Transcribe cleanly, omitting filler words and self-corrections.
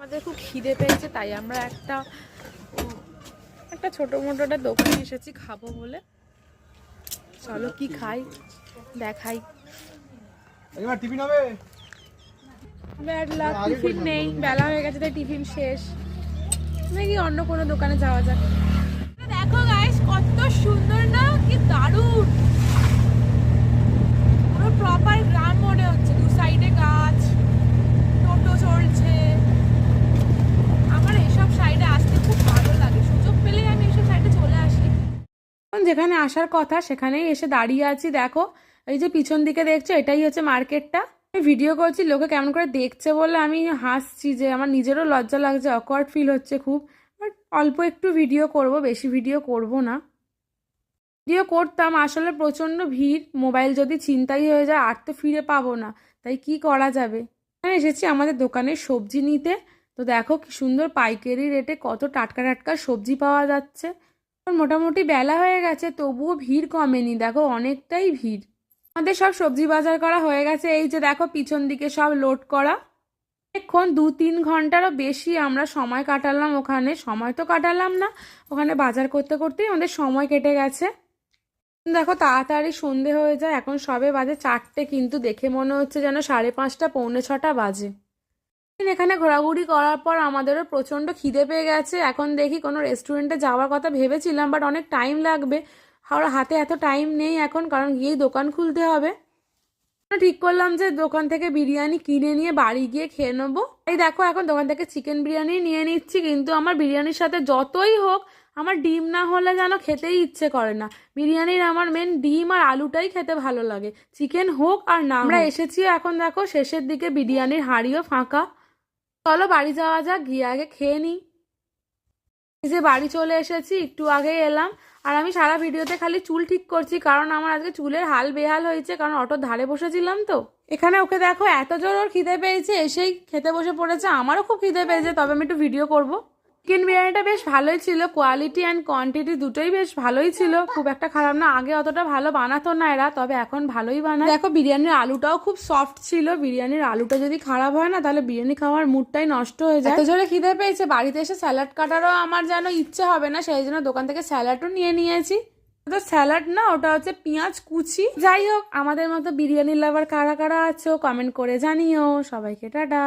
আমাদের খুব খিদে পেয়েছে, তাই আমরা একটা ছোট মোটো একটা দোকানে এসেছি খাবো বলে। চলো কি খাই দেখাই। টিফিন হবে? ব্যাড লাক, টিফিন নেই, বেলা হয়ে গেছে তাই টিফিন শেষ। নাকি অন্য কোনো দোকানে যাওয়া যাক। দেখো গাইস কত সুন্দর না, কি দারুণ, পুরো প্রপার গ্রাম মনে হচ্ছে। দু সাইডে গাছ, টোটো চলছে। আমার এসব সাইডে আসতে খুব ভালো লাগে, সুযোগ পেলেই আমি এসব সাইডে চলে আসি। যেখানে আসার কথা সেখানেই এসে দাঁড়িয়ে আছি। দেখো এই যে পিছন দিকে দেখছো, এটাই হচ্ছে মার্কেটটা। আমি ভিডিও করছি, লোকে কেমন করে দেখছে বলে আমি হাসছি, যে আমার নিজেরও লজ্জা লাগছে, অকওয়ার্ড ফিল হচ্ছে খুব। বাট অল্প একটু ভিডিও করব, বেশি ভিডিও করব না। ভিডিও করতাম, আসলে প্রচণ্ড ভিড়, মোবাইল যদি ছিনতাই হয়ে যায় আর তো ফিরে পাবো না, তাই কি করা যাবে। এখানে এসেছি আমাদের দোকানের সবজি নিতে। তো দেখো কি সুন্দর পাইকারি রেটে কত টাটকা টাটকা সবজি পাওয়া যাচ্ছে। মোটামুটি বেলা হয়ে গেছে, তবুও ভিড় কমেনি, দেখো অনেকটাই ভিড়। আমাদের সব সবজি বাজার করা হয়ে গেছে, এই যে দেখো পিছন দিকে সব লোড করা। এখন 2-3 ঘন্টারও বেশি আমরা সময় কাটালাম ওখানে। সময় তো কাটালাম না, ওখানে বাজার করতে করতেই আমাদের সময় কেটে গেছে। দেখো তাড়াতাড়ি সন্ধে হয়ে যায়, এখন সবে বাজে 4টে, কিন্তু দেখে মনে হচ্ছে যেন 5:30 পৌনে 6টা বাজে। এখানে ঘোরাঘুরি করার পর আমাদেরও প্রচণ্ড খিদে পেয়ে গেছে। এখন দেখি কোনো রেস্টুরেন্টে যাওয়ার কথা ভেবেছিলাম, বাট অনেক টাইম লাগবে, আর হাতে এত টাইম নেই এখন, কারণ গিয়েই দোকান খুলতে হবে। ঠিক করলাম যে দোকান থেকে বিরিয়ানি কিনে নিয়ে বাড়ি গিয়ে খেয়ে নেবো। এই দেখো এখন দোকান থেকে চিকেন বিরিয়ানি নিয়ে নিচ্ছি, কিন্তু আমার বিরিয়ানির সাথে যতই হোক আমার ডিম না হলে যেন খেতেই ইচ্ছে করে না। বিরিয়ানির আমার মেন ডিম আর আলুটাই খেতে ভালো লাগে, চিকেন হোক আর না। আমরা এসেছি এখন দেখো শেষের দিকে, বিরিয়ানির হাঁড়িও ফাঁকা। চলো বাড়ি যাওয়া যাক, গিয়ে আগে খেয়ে নিই। এই যে বাড়ি চলে এসেছি, একটু আগেই এলাম। আর আমি সারা ভিডিওতে খালি চুল ঠিক করছি, কারণ আমার আজকে চুলের হাল বেহাল হয়েছে, কারণ অটোর ধারে বসেছিলাম তো। এখানে ওকে দেখো এত জোর ওর খিদে পেয়েছে, এসেই খেতে বসে পড়েছে। আমারও খুব খিদে পেয়েছে, তবে আমি একটু ভিডিও করব। চিকেন বিরিয়ানিটা বেশ ভালোই ছিল, কোয়ালিটি অ্যান্ড কোয়ান্টিটি দুটোই বেশ ভালোই ছিল, খুব একটা খারাপ না। আগে অতটা ভালো বানাতো না এরা, তবে এখন ভালোই বানায়। দেখো বিরিয়ানির আলুটাও খুব সফট ছিল। বিরিয়ানির আলুটা যদি খারাপ হয় না, তাহলে বিরিয়ানি খাওয়ার মুডটাই নষ্ট হয়ে যায়। এত জোরে খিদে পেয়েছে, বাড়িতে এসে স্যালাড কাটারও আমার যেন ইচ্ছে হবে না, সেই জন্য দোকান থেকে স্যালাডও নিয়ে নিয়েছি। তো স্যালাড না, ওটা হচ্ছে পেঁয়াজ কুচি। যাই হোক, আমাদের মতো বিরিয়ানি লাভার কারা কারা আছো কমেন্ট করে জানিও। সবাইকে টাটা।